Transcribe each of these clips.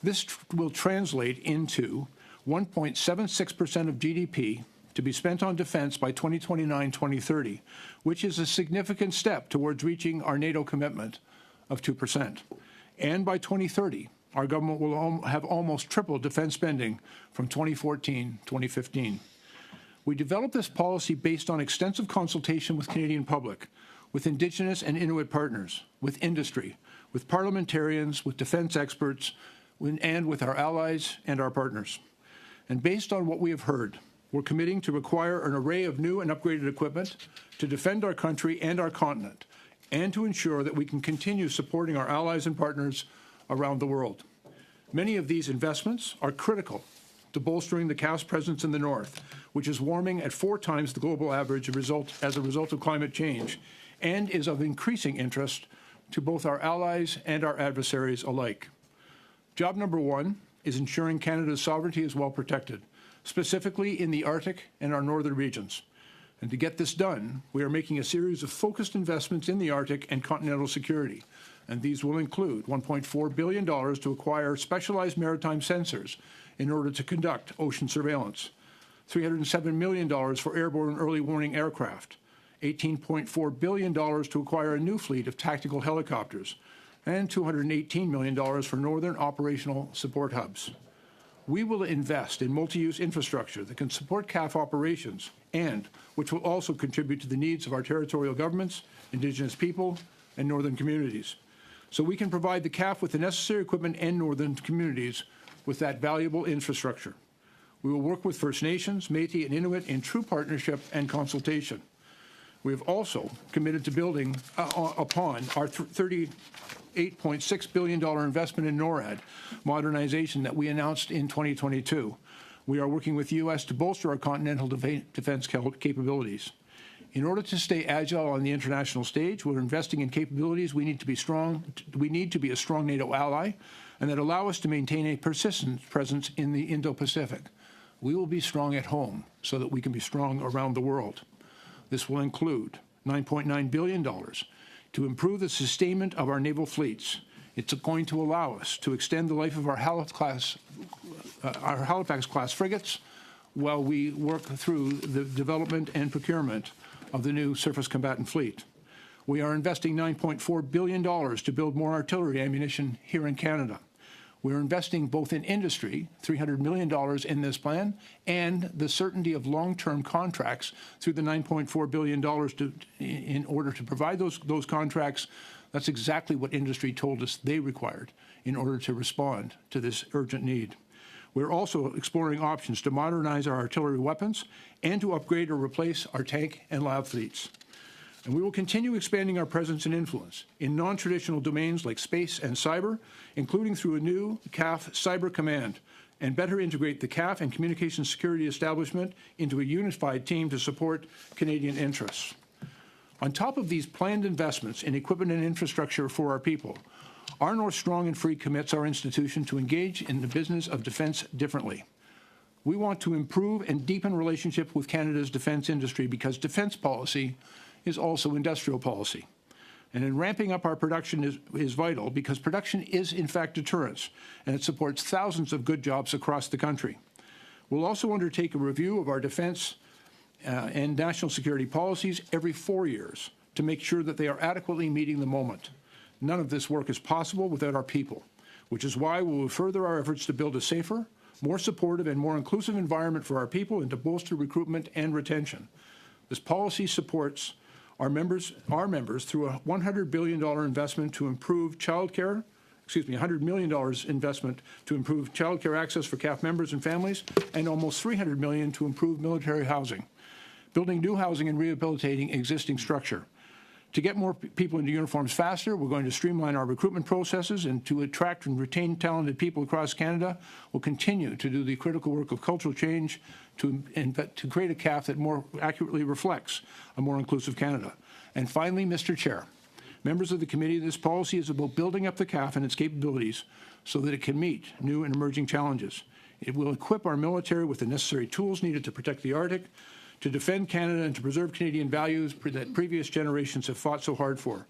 This will translate into 1.76% of GDP to be spent on defense by 2029-2030, which is a significant step towards reaching our NATO commitment of 2%. And by 2030, our government will have almost tripled defense spending from 2014-2015. We developed this policy based on extensive consultation with Canadian public, with Indigenous and Inuit partners, with industry, with parliamentarians, with defense experts, and with our allies and our partners. And based on what we have heard, we're committing to require an array of new and upgraded equipment to defend our country and our continent, and to ensure that we can continue supporting our allies and partners around the world. Many of these investments are critical to bolstering the CAF's presence in the north, which is warming at 4 times the global average as a result of climate change, and is of increasing interest to both our allies and our adversaries alike. Job number 1 is ensuring Canada's sovereignty is well protected, specifically in the Arctic and our northern regions. And to get this done, we are making a series of focused investments in the Arctic and continental security. And these will include $1.4 billion to acquire specialized maritime sensors in order to conduct ocean surveillance, $307 million for airborne early warning aircraft, $18.4 billion to acquire a new fleet of tactical helicopters, and $218 million for northern operational support hubs. We will invest in multi-use infrastructure that can support CAF operations and which will also contribute to the needs of our territorial governments, Indigenous people, and northern communities, so we can provide the CAF with the necessary equipment and northern communities with that valuable infrastructure. We will work with First Nations, Métis, and Inuit in true partnership and consultation. We have also committed to building upon our $38.6 billion investment in NORAD modernization that we announced in 2022. We are working with the U.S. to bolster our continental defense capabilities. In order to stay agile on the international stage, we're investing in capabilities we need to be strong. We need to be a strong NATO ally, and that allow us to maintain a persistent presence in the Indo-Pacific. We will be strong at home so that we can be strong around the world. This will include $9.9 billion to improve the sustainment of our naval fleets. It's going to allow us to extend the life of our Halifax-class frigates while we work through the development and procurement of the new surface combatant fleet. We are investing $9.4 billion to build more artillery ammunition here in Canada. We're investing both in industry, $300 million in this plan, and the certainty of long-term contracts through the $9.4 billion in order to provide those contracts. That's exactly what industry told us they required in order to respond to this urgent need. We're also exploring options to modernize our artillery weapons and to upgrade or replace our tank and lab fleets. And we will continue expanding our presence and influence in non-traditional domains like space and cyber, including through a new CAF Cyber Command, and better integrate the CAF and Communications Security Establishment into a unified team to support Canadian interests. On top of these planned investments in equipment and infrastructure for our people, our North Strong and Free commits our institution to engage in the business of defense differently. We want to improve and deepen relationship with Canada's defense industry because defense policy is also industrial policy. And in ramping up our production is vital because production is, in fact, deterrence, and it supports thousands of good jobs across the country. We'll also undertake a review of our defense and national security policies every 4 years to make sure that they are adequately meeting the moment. None of this work is possible without our people, which is why we will further our efforts to build a safer, more supportive, and more inclusive environment for our people and to bolster recruitment and retention. This policy supports our members through a $100 billion investment to improve $100 million investment to improve child care access for CAF members and families, and almost $300 million to improve military housing, building new housing and rehabilitating existing structure. To get more people into uniforms faster, we're going to streamline our recruitment processes, and to attract and retain talented people across Canada, we'll continue to do the critical work of cultural change to create a CAF that more accurately reflects a more inclusive Canada. And finally, Mr. Chair, members of the committee, this policy is about building up the CAF and its capabilities so that it can meet new and emerging challenges. It will equip our military with the necessary tools needed to protect the Arctic, to defend Canada, and to preserve Canadian values that previous generations have fought so hard for.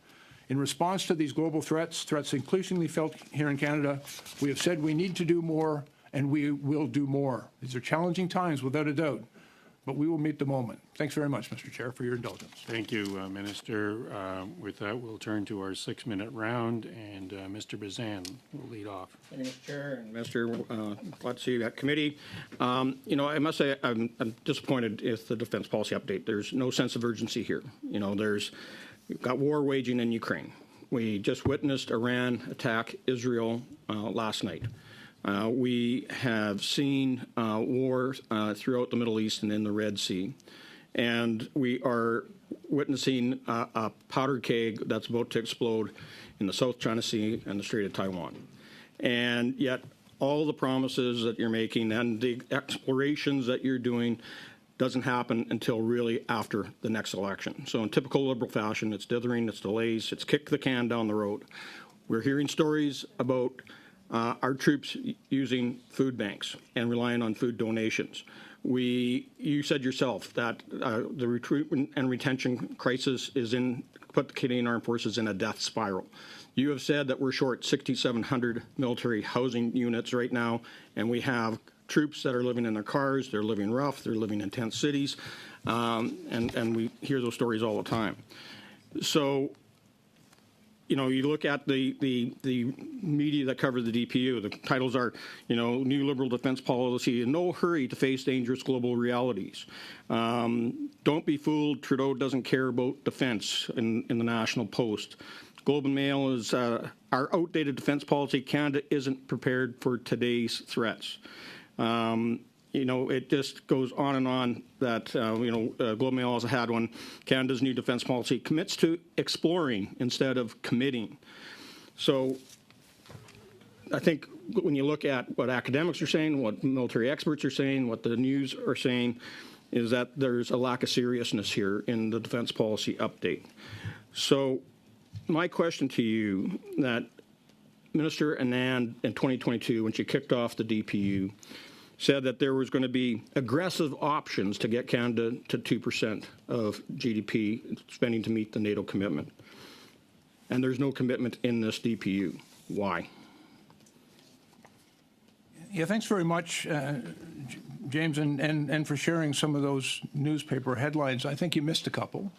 In response to these global threats increasingly felt here in Canada, we have said we need to do more, and we will do more. These are challenging times, without a doubt, but we will meet the moment. Thanks very much, Mr. Chair, for your indulgence. Thank you, Minister. With that, we'll turn to our 6-minute round, and Mr. Bazan will lead off. Thank you, Mr. Chair and Minister. Glad to see you at committee. You know, I must say I'm disappointed with the defense policy update. There's no sense of urgency here. You know, we've got war waging in Ukraine. We just witnessed Iran attack Israel last night. We have seen war throughout the Middle East and in the Red Sea. And we are witnessing a powder keg that's about to explode in the South China Sea and the Strait of Taiwan. And yet all the promises that you're making and the explorations that you're doing doesn't happen until really after the next election. So in typical Liberal fashion, it's dithering, it's delays, it's kick the can down the road. We're hearing stories about our troops using food banks and relying on food donations. You said yourself that the recruitment and retention crisis put the Canadian Armed Forces in a death spiral. You have said that we're short 6,700 military housing units right now, and we have troops that are living in their cars, they're living rough, they're living in tent cities, and we hear those stories all the time. So, you know, you look at the media that cover the DPU, the titles are, you know, New Liberal Defense Policy, in no hurry to face dangerous global realities. Don't be fooled, Trudeau doesn't care about defense in the National Post. Globe and Mail is our outdated defense policy. Canada isn't prepared for today's threats. You know, it just goes on and on that, you know, Globe and Mail also had one. Canada's new defense policy commits to exploring instead of committing. So I think when you look at what academics are saying, what military experts are saying, what the news are saying, is that there's a lack of seriousness here in the defense policy update. So my question to you, that Minister Anand in 2022, when she kicked off the DPU, said that there was going to be aggressive options to get Canada to 2% of GDP spending to meet the NATO commitment. And there's no commitment in this DPU. Why? Yeah, thanks very much, James, and for sharing some of those newspaper headlines. I think you missed a couple.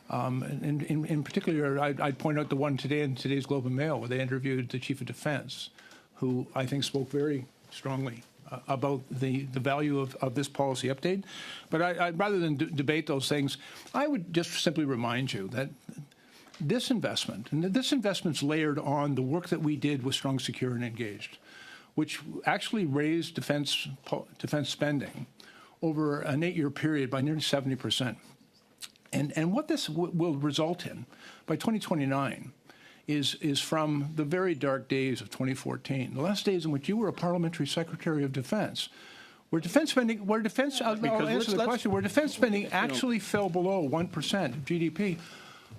In particular, I'd point out the one today in today's Globe and Mail, where they interviewed the Chief of Defense, who I think spoke very strongly about the value of this policy update. But I'd rather than debate those things, I would just simply remind you that this investment's layered on the work that we did with Strong, Secure, and Engaged, which actually raised defense spending over an 8-year period by nearly 70%. And what this will result in by 2029 is from the very dark days of 2014, the last days in which you were a parliamentary secretary of defense, where defense spending actually fell below 1% of GDP.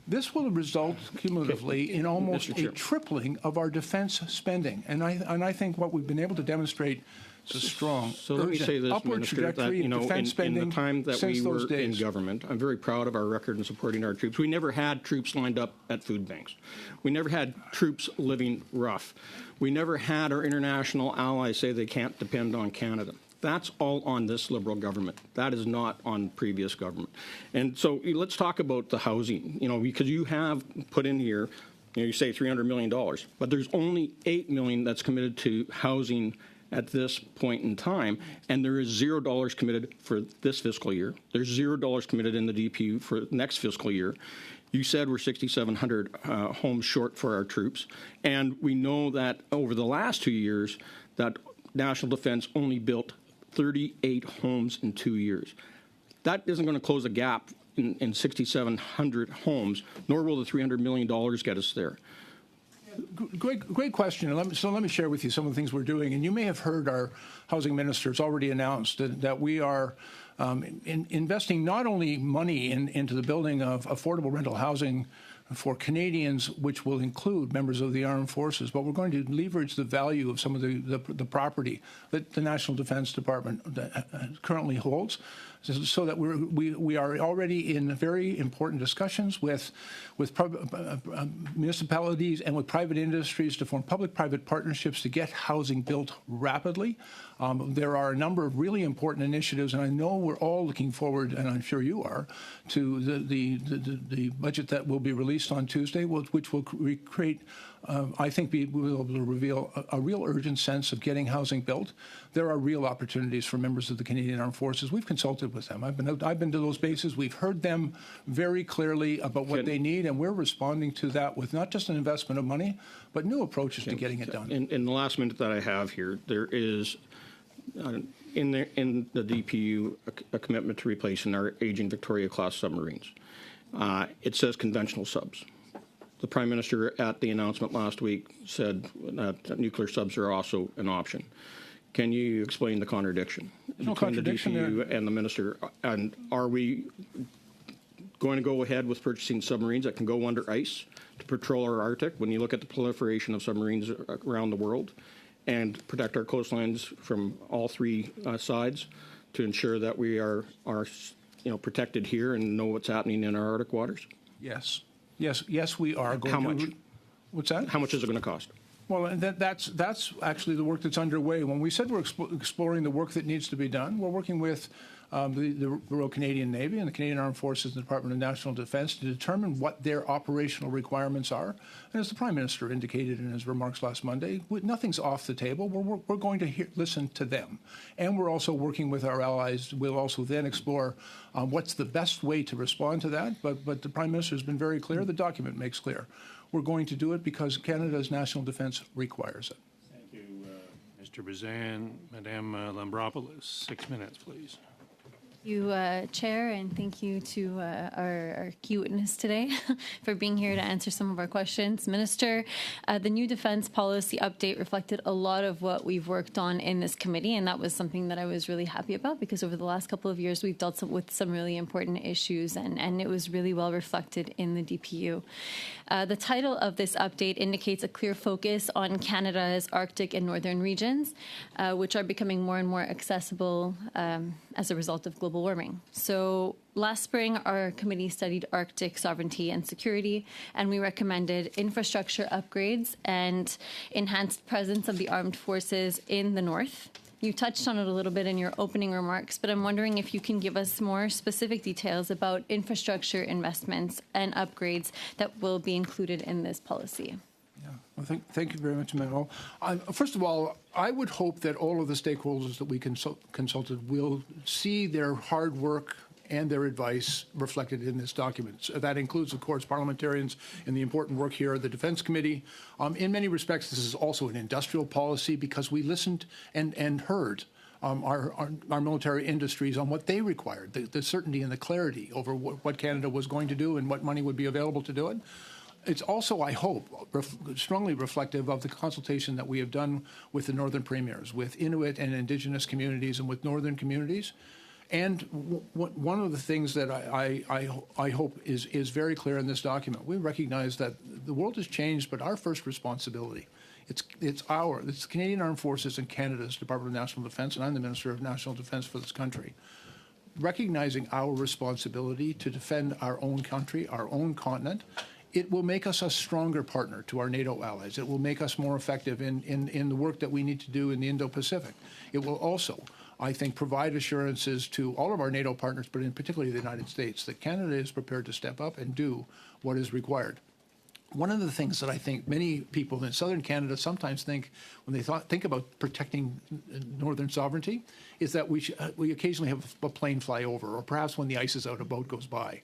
This will result cumulatively in almost a tripling of our defense spending, and I think what we've been able to demonstrate is a strong, let me say this, upward Minister, trajectory that, you know, in defense spending in the time that since we were those days. in government, I'm very proud of our record in supporting our troops. We never had troops lined up at food banks. We never had troops living rough. We never had our international allies say they can't depend on Canada. That's all on this Liberal government. That is not on previous government. And so let's talk about the housing, you know, because you have put in here, you know, you say $300 million, but there's only $8 million that's committed to housing at this point in time, and there is $0 committed for this fiscal year. There's $0 committed in the DPU for next fiscal year. You said we're 6,700 homes short for our troops, and we know that over the last 2 years that National Defense only built 38 homes in 2 years. That isn't going to close a gap in 6,700 homes, nor will the $300 million get us there. Great question. Let me share with you some of the things we're doing. And you may have heard our housing ministers already announced that we are investing not only money into the building of affordable rental housing for Canadians, which will include members of the armed forces, but we're going to leverage the value of some of the property that the National Defense Department currently holds so that we are already in very important discussions with municipalities and with private industries to form public-private partnerships to get housing built rapidly. There are a number of really important initiatives, and I know we're all looking forward, and I'm sure you are, to the budget that will be released on Tuesday, which will create, I think, we will be able to reveal a real urgent sense of getting housing built. There are real opportunities for members of the Canadian Armed Forces. We've consulted with them. I've been to those bases. We've heard them very clearly about what they need, and we're responding to that with not just an investment of money, but new approaches to getting it done. In the last minute that I have here, there is in the DPU a commitment to replacing our aging Victoria-class submarines. It says conventional subs. The Prime Minister at the announcement last week said that nuclear subs are also an option. Can you explain the contradiction between the DPU and the Minister? And are we going to go ahead with purchasing submarines that can go under ice to patrol our Arctic when you look at the proliferation of submarines around the world, and protect our coastlines from all three sides to ensure that we are protected here and know what's happening in our Arctic waters? Yes, we are going to. How much? What's that? How much is it going to cost? Well, and that's actually the work that's underway. When we said we're exploring the work that needs to be done, we're working with the Royal Canadian Navy and the Canadian Armed Forces and the Department of National Defence to determine what their operational requirements are. And as the Prime Minister indicated in his remarks last Monday, nothing's off the table. We're going to listen to them. And we're also working with our allies. We'll also then explore what's the best way to respond to that. But the Prime Minister has been very clear. The document makes clear. We're going to do it because Canada's national defence requires it. Thank you, Mr. Bazan. Madame Lambropoulos, 6 minutes, please. Thank you, Chair, and thank you to our key witness today for being here to answer some of our questions. Minister, the new defense policy update reflected a lot of what we've worked on in this committee, and that was something that I was really happy about because over the last couple of years we've dealt with some really important issues, and it was really well reflected in the DPU. The title of this update indicates a clear focus on Canada's Arctic and northern regions, which are becoming more and more accessible as a result of global warming. So last spring, our committee studied Arctic sovereignty and security, and we recommended infrastructure upgrades and enhanced presence of the armed forces in the north. You touched on it a little bit in your opening remarks, but I'm wondering if you can give us more specific details about infrastructure investments and upgrades that will be included in this policy. Well, thank you very much, Manuel. First of all, I would hope that all of the stakeholders that we consulted will see their hard work and their advice reflected in this document. So that includes, of course, parliamentarians in the important work here at the Defense Committee. In many respects, this is also an industrial policy because we listened and heard our military industries on what they required, the certainty and the clarity over what Canada was going to do and what money would be available to do it. It's also, I hope, strongly reflective of the consultation that we have done with the northern premiers, with Inuit and Indigenous communities, and with northern communities. And one of the things that I hope is very clear in this document, we recognize that the world has changed, but our first responsibility, it's the Canadian Armed Forces and Canada's Department of National Defence, and I'm the Minister of National Defence for this country, recognizing our responsibility to defend our own country, our own continent. It will make us a stronger partner to our NATO allies. It will make us more effective in the work that we need to do in the Indo-Pacific. It will also, I think, provide assurances to all of our NATO partners, but in particular the United States, that Canada is prepared to step up and do what is required. One of the things that I think many people in southern Canada sometimes think when they think about protecting northern sovereignty is that we occasionally have a plane fly over, or perhaps when the ice is out, a boat goes by.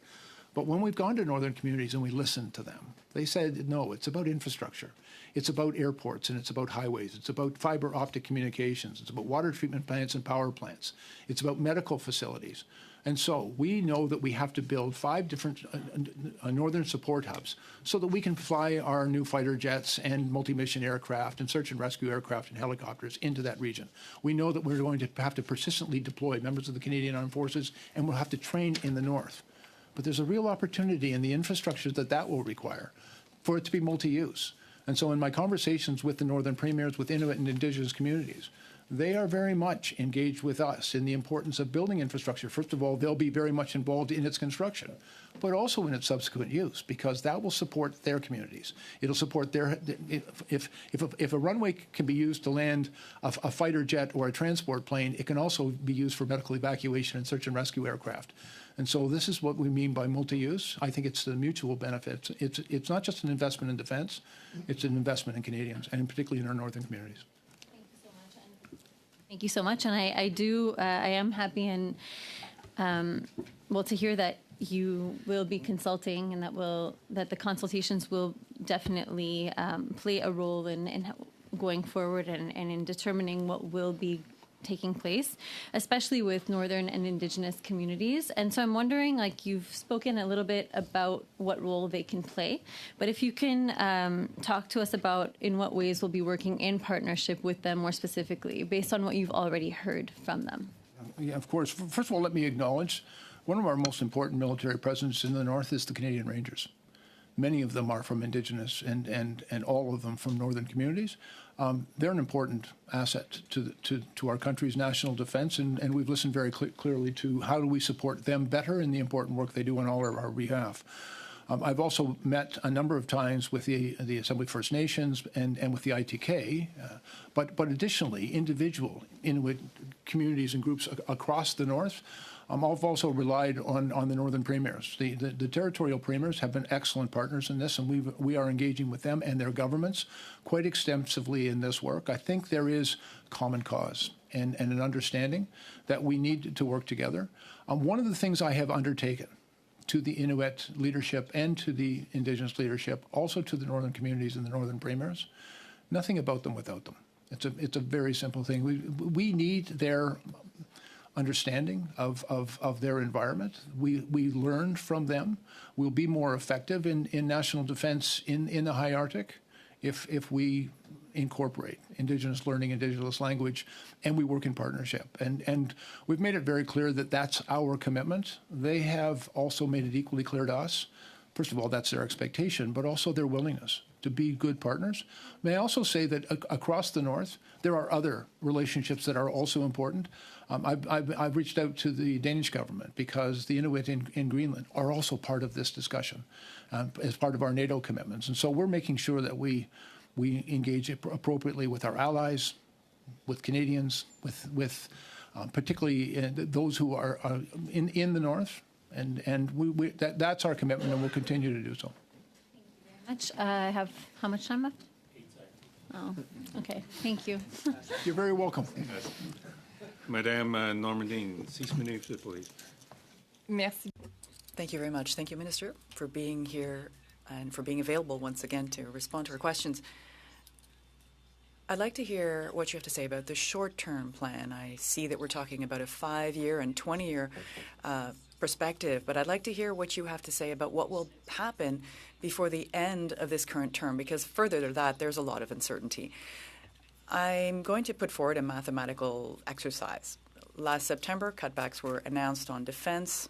But when we've gone to northern communities and we listened to them, they said, no, it's about infrastructure. It's about airports and it's about highways. It's about fiber optic communications. It's about water treatment plants and power plants. It's about medical facilities. And so we know that we have to build 5 different northern support hubs so that we can fly our new fighter jets and multi-mission aircraft and search and rescue aircraft and helicopters into that region. We know that we're going to have to persistently deploy members of the Canadian Armed Forces, and we'll have to train in the north. But there's a real opportunity in the infrastructure that will require for it to be multi-use. And so in my conversations with the northern premiers, with Inuit and Indigenous communities, they are very much engaged with us in the importance of building infrastructure. First of all, they'll be very much involved in its construction, but also in its subsequent use, because that will support their communities. It'll support their, if a runway can be used to land a fighter jet or a transport plane, it can also be used for medical evacuation and search and rescue aircraft. And so this is what we mean by multi-use. I think it's the mutual benefit. It's not just an investment in defense, it's an investment in Canadians, and particularly in our northern communities. Thank you so much. And I am happy and, well, to hear that you will be consulting and that the consultations will definitely play a role in going forward and in determining what will be taking place, especially with Northern and Indigenous communities. And so I'm wondering, like, you've spoken a little bit about what role they can play, but if you can talk to us about in what ways we'll be working in partnership with them more specifically, based on what you've already heard from them. Yeah, of course. First of all, let me acknowledge one of our most important military presence in the north is the Canadian Rangers. Many of them are from Indigenous and all of them from northern communities. They're an important asset to our country's national defense, and we've listened very clearly to how do we support them better in the important work they do on all of our behalf. I've also met a number of times with the Assembly First Nations and with the ITK, but additionally, individual Inuit communities and groups across the north. I've also relied on the northern premiers. The territorial premiers have been excellent partners in this, and we are engaging with them and their governments quite extensively in this work. I think there is common cause and an understanding that we need to work together. One of the things I have undertaken to the Inuit leadership and to the Indigenous leadership, also to the northern communities and the northern premiers, nothing about them without them. It's a very simple thing. We need their understanding of their environment. We learn from them. We'll be more effective in national defense in the high Arctic if we incorporate Indigenous learning, Indigenous language, and we work in partnership. And we've made it very clear that that's our commitment. They have also made it equally clear to us, first of all, that's their expectation, but also their willingness to be good partners. May I also say that across the north, there are other relationships that are also important. I've reached out to the Danish government because the Inuit in Greenland are also part of this discussion as part of our NATO commitments. And so we're making sure that we engage appropriately with our allies, with Canadians, with particularly those who are in the north. And that's our commitment, and we'll continue to do so. Much. I have how much time left? 8 seconds. Oh, okay. Thank you. You're very welcome. Madame Normandine, 6 minutes, please. Merci. Thank you very much. Thank you, Minister, for being here and for being available once again to respond to our questions. I'd like to hear what you have to say about the short-term plan. I see that we're talking about a 5-year and 20-year perspective, but I'd like to hear what you have to say about what will happen before the end of this current term, because further to that, there's a lot of uncertainty. I'm going to put forward a mathematical exercise. Last September, cutbacks were announced on defense,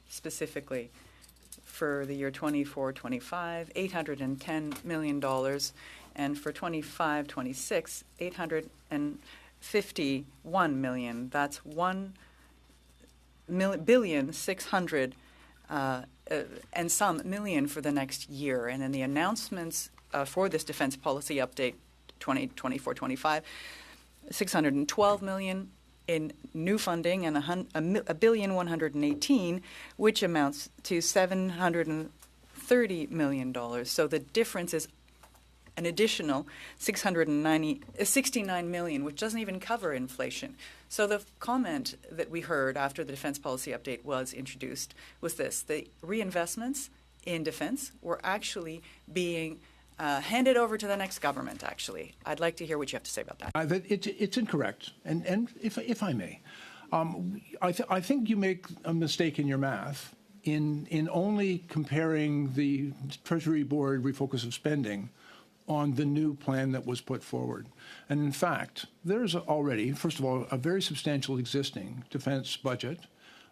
specifically for the year 24-25, $810 million, and for 25-26, $851 million. That's $1,600,000,000 and some million for the next year. And in the announcements for this defense policy update 2024-25, $612 million in new funding and $1,118,000,000, which amounts to $730 million. So the difference is an additional $69 million, which doesn't even cover inflation. So the comment that we heard after the defense policy update was introduced was this: the reinvestments in defense were actually being handed over to the next government, actually. I'd like to hear what you have to say about that. It's incorrect. And if I may, I think you make a mistake in your math in only comparing the Treasury Board refocus of spending on the new plan that was put forward. And in fact, there's already, first of all, a very substantial existing defense budget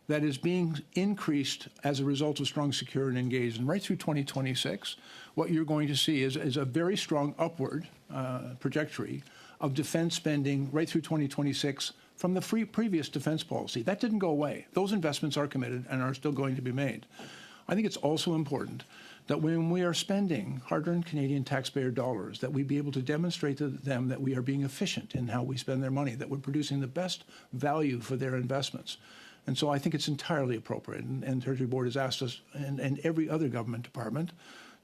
that is being increased as a result of strong, secure, and engaged. And right through 2026, what you're going to see is a very strong upward trajectory of defense spending right through 2026 from the previous defense policy. That didn't go away. Those investments are committed and are still going to be made. I think it's also important that when we are spending hard-earned Canadian taxpayer dollars, that we be able to demonstrate to them that we are being efficient in how we spend their money, that we're producing the best value for their investments. And so I think it's entirely appropriate, and Treasury Board has asked us and every other government department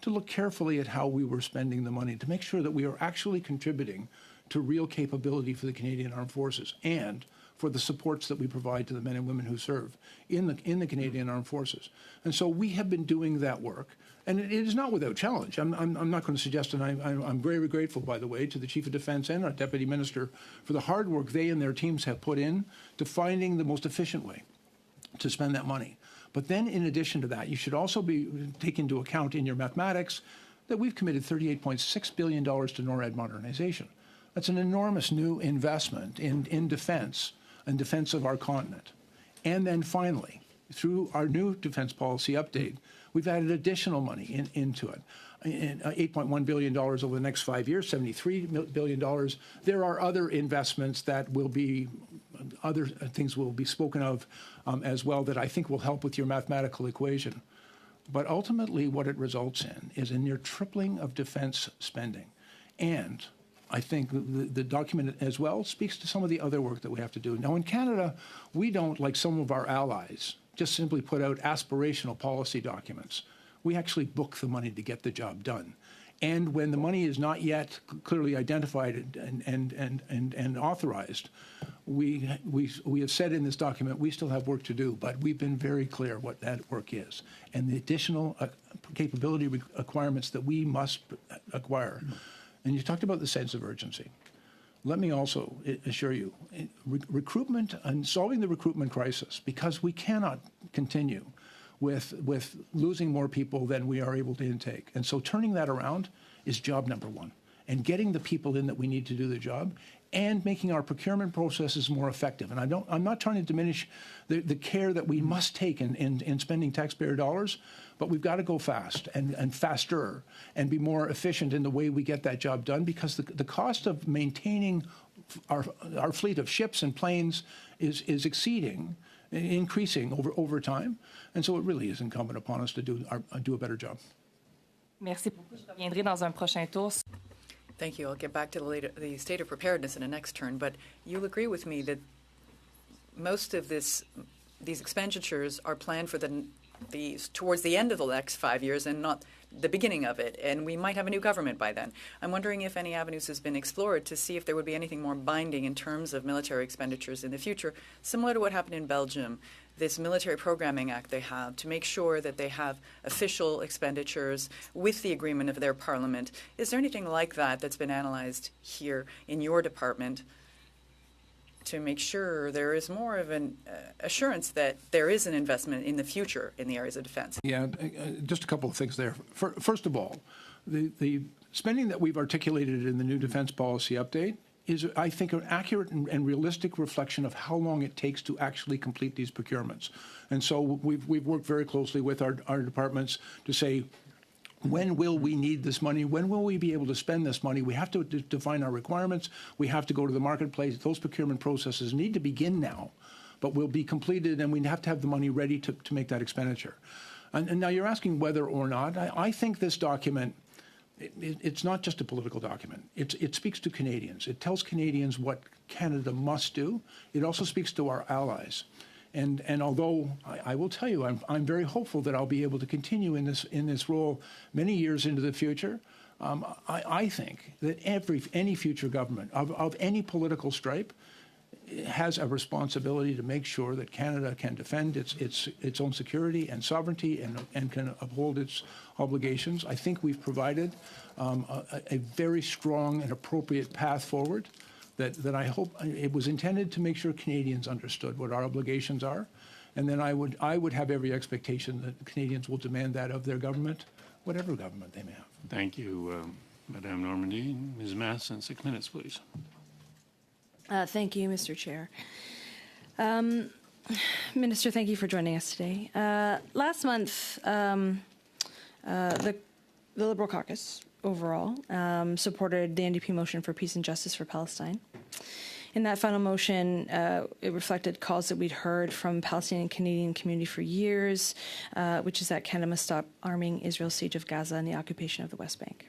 to look carefully at how we were spending the money to make sure that we are actually contributing to real capability for the Canadian Armed Forces and for the supports that we provide to the men and women who serve in the Canadian Armed Forces. And so we have been doing that work, and it is not without challenge. I'm not going to suggest, and I'm very grateful, by the way, to the Chief of Defence and our Deputy Minister for the hard work they and their teams have put in to finding the most efficient way to spend that money. But then in addition to that, you should also take into account in your mathematics that we've committed $38.6 billion to NORAD modernization. That's an enormous new investment in defense and defense of our continent. And then finally, through our new defense policy update, we've added additional money into it. $8.1 billion over the next 5 years, $73 billion. There are other investments that will be, other things will be spoken of as well that I think will help with your mathematical equation. But ultimately what it results in is a near tripling of defense spending. And I think the document as well speaks to some of the other work that we have to do. Now in Canada, we don't, like some of our allies, just simply put out aspirational policy documents. We actually book the money to get the job done. And when the money is not yet clearly identified and authorized, we have said in this document we still have work to do, but we've been very clear what that work is and the additional capability requirements that we must acquire. And you talked about the sense of urgency. Let me also assure you, recruitment and solving the recruitment crisis, because we cannot continue with losing more people than we are able to intake. And so turning that around is job number one. And getting the people in that we need to do the job and making our procurement processes more effective. And I'm not trying to diminish the care that we must take in spending taxpayer dollars, but we've got to go fast and faster and be more efficient in the way we get that job done, because the cost of maintaining our fleet of ships and planes is increasing over time. And so it really is incumbent upon us to do a better job. Merci beaucoup. Je reviendrai dans un prochain tour. Thank you. I'll get back to the state of preparedness in the next turn, but you'll agree with me that most of these expenditures are planned for towards the end of the next 5 years and not the beginning of it, and we might have a new government by then. I'm wondering if any avenues has been explored to see if there would be anything more binding in terms of military expenditures in the future, similar to what happened in Belgium, this military programming act they have, to make sure that they have official expenditures with the agreement of their parliament. Is there anything like that that's been analyzed here in your department to make sure there is more of an assurance that there is an investment in the future in the areas of defense? Yeah, just a couple of things there. First of all, the spending that we've articulated in the new defense policy update is, I think, an accurate and realistic reflection of how long it takes to actually complete these procurements. And so we've worked very closely with our departments to say, when will we need this money? When will we be able to spend this money? We have to define our requirements. We have to go to the marketplace. Those procurement processes need to begin now, but will be completed, and we have to have the money ready to make that expenditure. And now you're asking whether or not. I think this document, it's not just a political document. It speaks to Canadians. It tells Canadians what Canada must do. It also speaks to our allies. And although I will tell you, I'm very hopeful that I'll be able to continue in this role many years into the future. I think that any future government of any political stripe has a responsibility to make sure that Canada can defend its own security and sovereignty and can uphold its obligations. I think we've provided a very strong and appropriate path forward that I hope it was intended to make sure Canadians understood what our obligations are. And then I would have every expectation that Canadians will demand that of their government, whatever government they may have. Thank you, Madame Normandy. Ms. Masson, 6 minutes, please. Thank you, Mr. Chair. Minister, thank you for joining us today. Last month, the Liberal caucus overall, supported the NDP motion for peace and justice for Palestine. In that final motion, it reflected calls that we'd heard from Palestinian and Canadian community for years, which is that Canada must stop arming Israel's siege of Gaza and the occupation of the West Bank.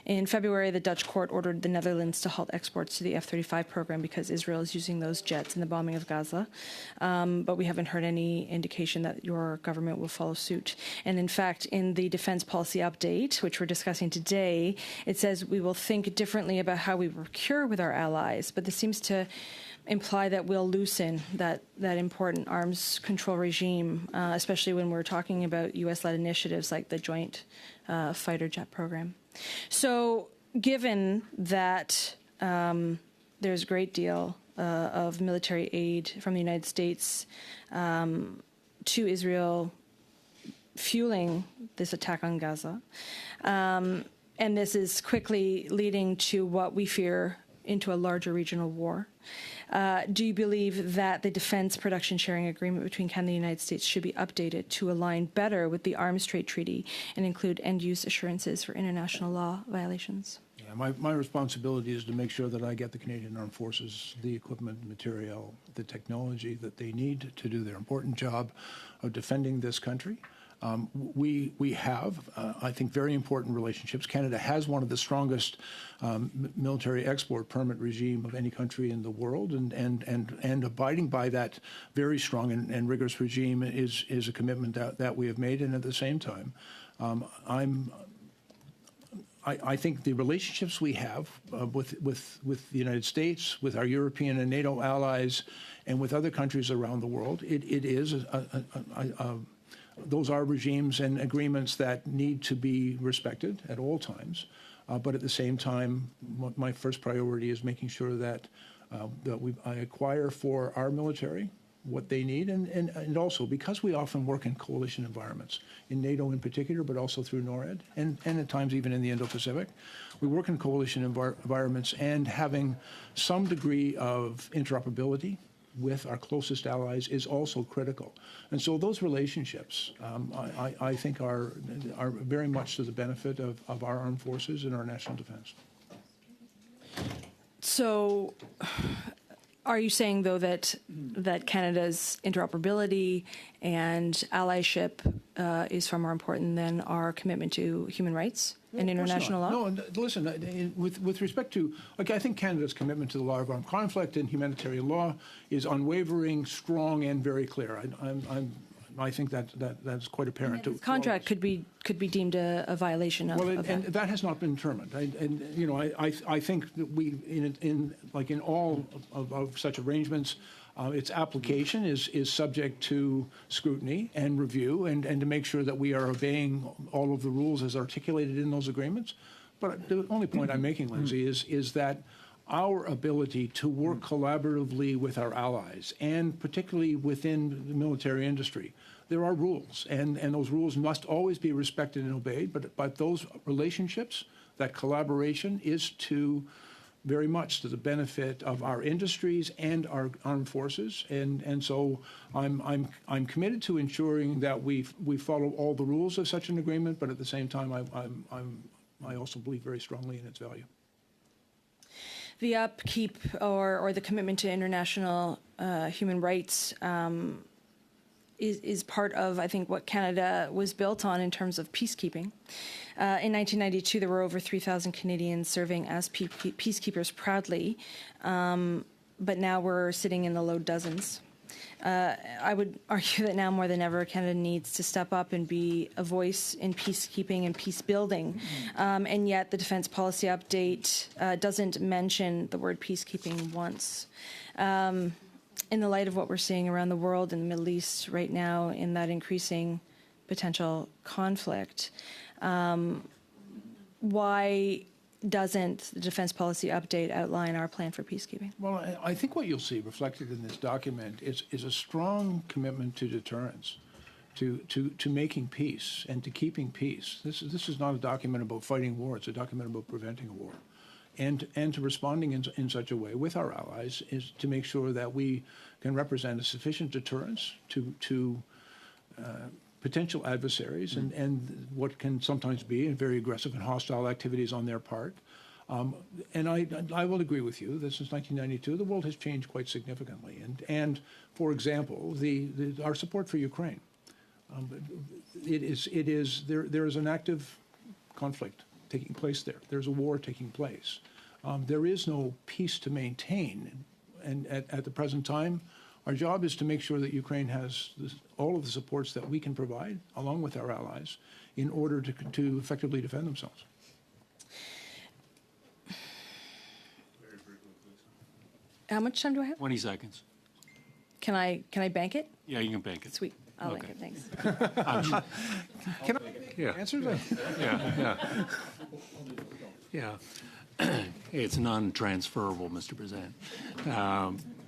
In February, the Dutch court ordered the Netherlands to halt exports to the F-35 program because Israel is using those jets in the bombing of Gaza. But we haven't heard any indication that your government will follow suit. And in fact, in the defense policy update, which we're discussing today, it says we will think differently about how we procure with our allies. But this seems to imply that we'll loosen that important arms control regime, especially when we're talking about U.S.-led initiatives like the Joint Fighter Jet Program. So given that there's a great deal of military aid from the United States to Israel fueling this attack on Gaza, and this is quickly leading to what we fear into a larger regional war, do you believe that the defense production sharing agreement between Canada and the United States should be updated to align better with the Arms Trade Treaty and include end-use assurances for international law violations? Yeah, my responsibility is to make sure that I get the Canadian Armed Forces the equipment, material, the technology that they need to do their important job of defending this country. We have, I think, very important relationships. Canada has one of the strongest military export permit regime of any country in the world, and abiding by that very strong and rigorous regime is a commitment that we have made. And at the same time, I think the relationships we have with the United States, with our European and NATO allies, and with other countries around the world, it is those are regimes and agreements that need to be respected at all times. But at the same time, my first priority is making sure that I acquire for our military what they need, and also because we often work in coalition environments, in NATO in particular, but also through NORAD, and at times even in the Indo-Pacific. We work in coalition environments, and having some degree of interoperability with our closest allies is also critical. And so those relationships, I think, are very much to the benefit of our armed forces and our national defense. So are you saying, though, that Canada's interoperability and allyship is far more important than our commitment to human rights and international law? No, listen, with respect to, I think Canada's commitment to the law of armed conflict and humanitarian law is unwavering, strong, and very clear. I think that's quite apparent. This contract could be deemed a violation of that. And that has not been determined. I think that we, in all of such arrangements, its application is subject to scrutiny and review, and to make sure that we are obeying all of the rules as articulated in those agreements. But the only point I'm making, Lindsay, is that our ability to work collaboratively with our allies, and particularly within the military industry, there are rules, and those rules must always be respected and obeyed. But those relationships, that collaboration, is very much to the benefit of our industries and our armed forces, and so I'm committed to ensuring that we follow all the rules of such an agreement. But at the same time, I also believe very strongly in its value. The upkeep or the commitment to international human rights is part of, I think, what Canada was built on in terms of peacekeeping. In 1992, there were over 3,000 Canadians serving as peacekeepers proudly, but now we're sitting in the low dozens. I would argue that now more than ever, Canada needs to step up and be a voice in peacekeeping and peace building. And yet the defense policy update doesn't mention the word peacekeeping once. In the light of what we're seeing around the world in the Middle East right now, in that increasing potential conflict, why doesn't the defense policy update outline our plan for peacekeeping? Well, I think what you'll see reflected in this document is a strong commitment to deterrence, to making peace and to keeping peace. This is not a document about fighting war. It's a document about preventing a war. And to responding in such a way with our allies is to make sure that we can represent a sufficient deterrence to potential adversaries and what can sometimes be very aggressive and hostile activities on their part. And I will agree with you that since 1992, the world has changed quite significantly. And for example, our support for Ukraine, there is an active conflict taking place there. There's a war taking place. There is no peace to maintain. And at the present time, our job is to make sure that Ukraine has all of the supports that we can provide, along with our allies, in order to effectively defend themselves. How much time do I have? 20 seconds. Can I bank it? Yeah, you can bank it. Sweet. I'll bank Okay. it. Thanks. Can I Yeah. answer that? Yeah. It's non-transferable, Mr. Prezant.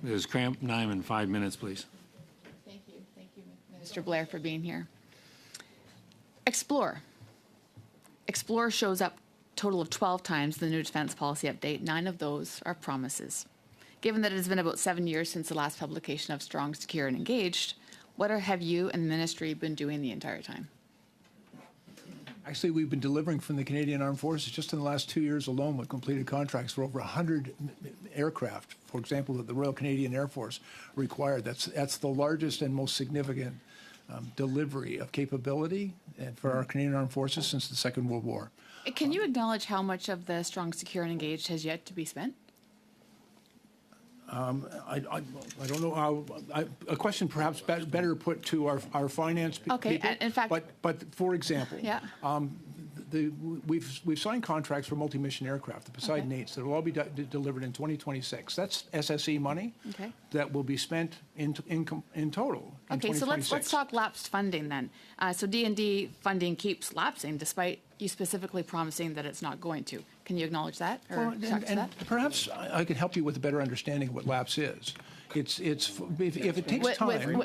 Ms. Kramp-Nyman, 5 minutes, please. Thank you, Mr. Blair, for being here. Explore. Explore shows up total of 12 times in the new defense policy update. 9 of those are promises. Given that it has been about 7 years since the last publication of Strong, Secure, and Engaged, what have you and the ministry been doing the entire time? Actually, we've been delivering from the Canadian Armed Forces just in the last 2 years alone with completed contracts for over 100 aircraft, for example, that the Royal Canadian Air Force required. That's the largest and most significant delivery of capability for our Canadian Armed Forces since the Second World War. Can you acknowledge how much of the Strong, Secure, and Engaged has yet to be spent? I don't know how, a question perhaps better put to our finance people. Okay, in fact- But for example, Yeah. we've signed contracts for multi-mission aircraft, the Poseidon 8s, that will all be delivered in 2026. That's SSE money Okay. that will be spent in total in Okay, so 2026. let's talk lapsed funding then. So D&D funding keeps lapsing despite you specifically promising that it's not going to. Can you acknowledge that or Well, talk to and that? perhaps I could help you with a better understanding of what lapse is. If it takes With- time.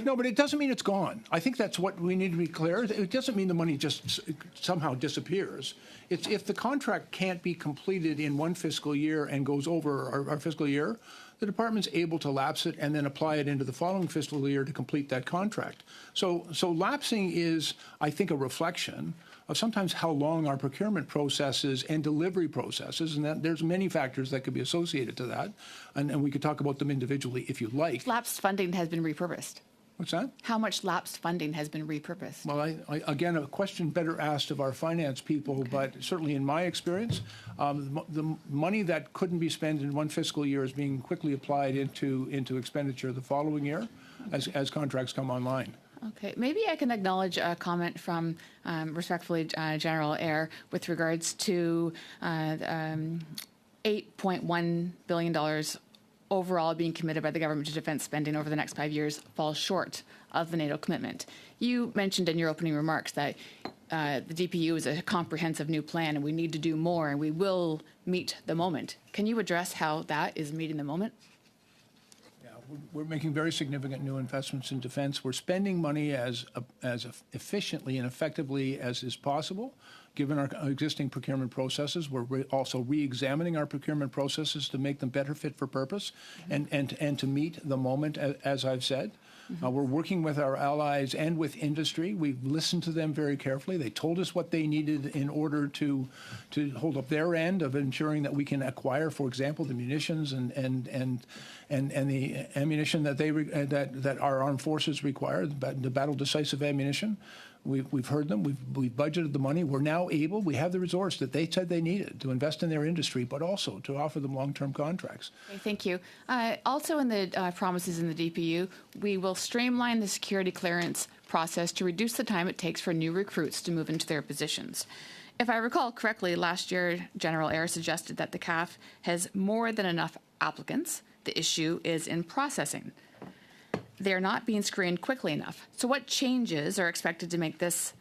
No, but it doesn't mean it's gone. I think that's what we need to be clear. It doesn't mean the money just somehow disappears. It's if the contract can't be completed in one fiscal year and goes over our fiscal year, the department's able to lapse it and then apply it into the following fiscal year to complete that contract. So lapsing is, I think, a reflection of sometimes how long our procurement processes and delivery processes, and that there's many factors that could be associated to that, and we could talk about them individually if you like. Lapsed funding has been repurposed. What's that? How much lapsed funding has been repurposed? Well, again, a question better asked of our finance people, but certainly in my experience, the money that couldn't be spent in one fiscal year is being quickly applied into expenditure the following year as contracts come online. Okay, maybe I can acknowledge a comment from, respectfully, General Eyre with regards to $8.1 billion overall being committed by the government to defense spending over the next 5 years falls short of the NATO commitment. You mentioned in your opening remarks that the DPU is a comprehensive new plan and we need to do more and we will meet the moment. Can you address how that is meeting the moment? We're making very significant new investments in defense. We're spending money as efficiently and effectively as is possible, given our existing procurement processes. We're also re-examining our procurement processes to make them better fit for purpose and to meet the moment, as I've said. We're working with our allies and with industry. We've listened to them very carefully. They told us what they needed in order to hold up their end of ensuring that we can acquire, for example, the munitions and the ammunition that our armed forces require, the battle decisive ammunition. We've heard them. We've budgeted the money. We're now able. We have the resource that they said they needed to invest in their industry, but also to offer them long-term contracts. Okay, thank you. Also in the promises in the DPU, we will streamline the security clearance process to reduce the time it takes for new recruits to move into their positions. If I recall correctly, last year, General Eyre suggested that the CAF has more than enough applicants. The issue is in processing. They're not being screened quickly enough. So what changes are expected to make this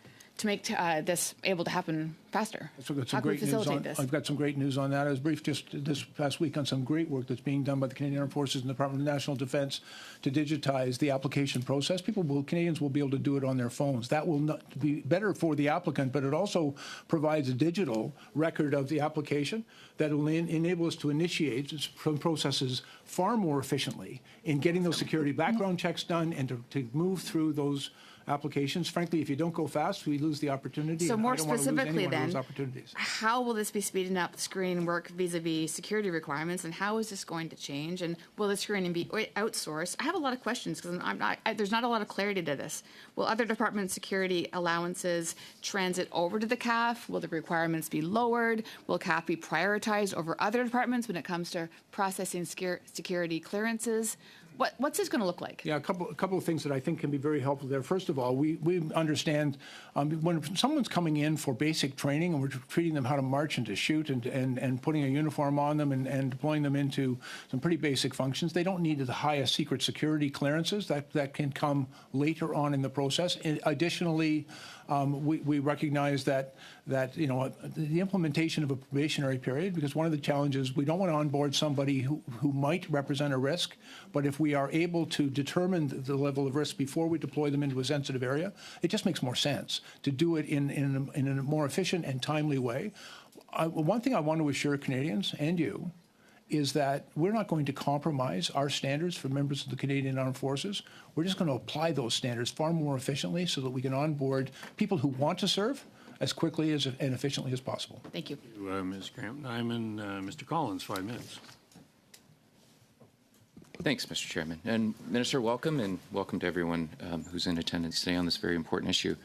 able to happen faster? So I've got How some can we great news facilitate on. this? I've got some great news on that. I was briefed just this past week on some great work that's being done by the Canadian Armed Forces and the Department of National Defence to digitize the application process. Canadians will be able to do it on their phones. That will not be better for the applicant, but it also provides a digital record of the application that will enable us to initiate some processes far more efficiently in getting those security background checks done and to move through those applications. Frankly, if you don't go fast, we lose the opportunity. So and more I don't want to lose specifically any one of then, those opportunities. how will this be speeding up screening work vis-a-vis security requirements, and how is this going to change? And will the screening be outsourced? I have a lot of questions because there's not a lot of clarity to this. Will other department security allowances transit over to the CAF? Will the requirements be lowered? Will CAF be prioritized over other departments when it comes to processing security clearances? What's this going to look like? Yeah, a couple of things that I think can be very helpful there. First of all, we understand when someone's coming in for basic training and we're treating them how to march and to shoot and putting a uniform on them and deploying them into some pretty basic functions, they don't need the highest secret security clearances that can come later on in the process. Additionally, we recognize that the implementation of a probationary period, because one of the challenges, we don't want to onboard somebody who might represent a risk, but if we are able to determine the level of risk before we deploy them into a sensitive area, it just makes more sense to do it in a more efficient and timely way. One thing I want to assure Canadians and you is that we're not going to compromise our standards for members of the Canadian Armed Forces. We're just going to apply those standards far more efficiently so that we can onboard people who want to serve as quickly and efficiently as possible. Thank you. Ms. Cramp-Nyman. Mr. Collins, 5 minutes. Thanks, Mr. Chairman. And Minister, welcome, and welcome to everyone who's in attendance today on this very important issue.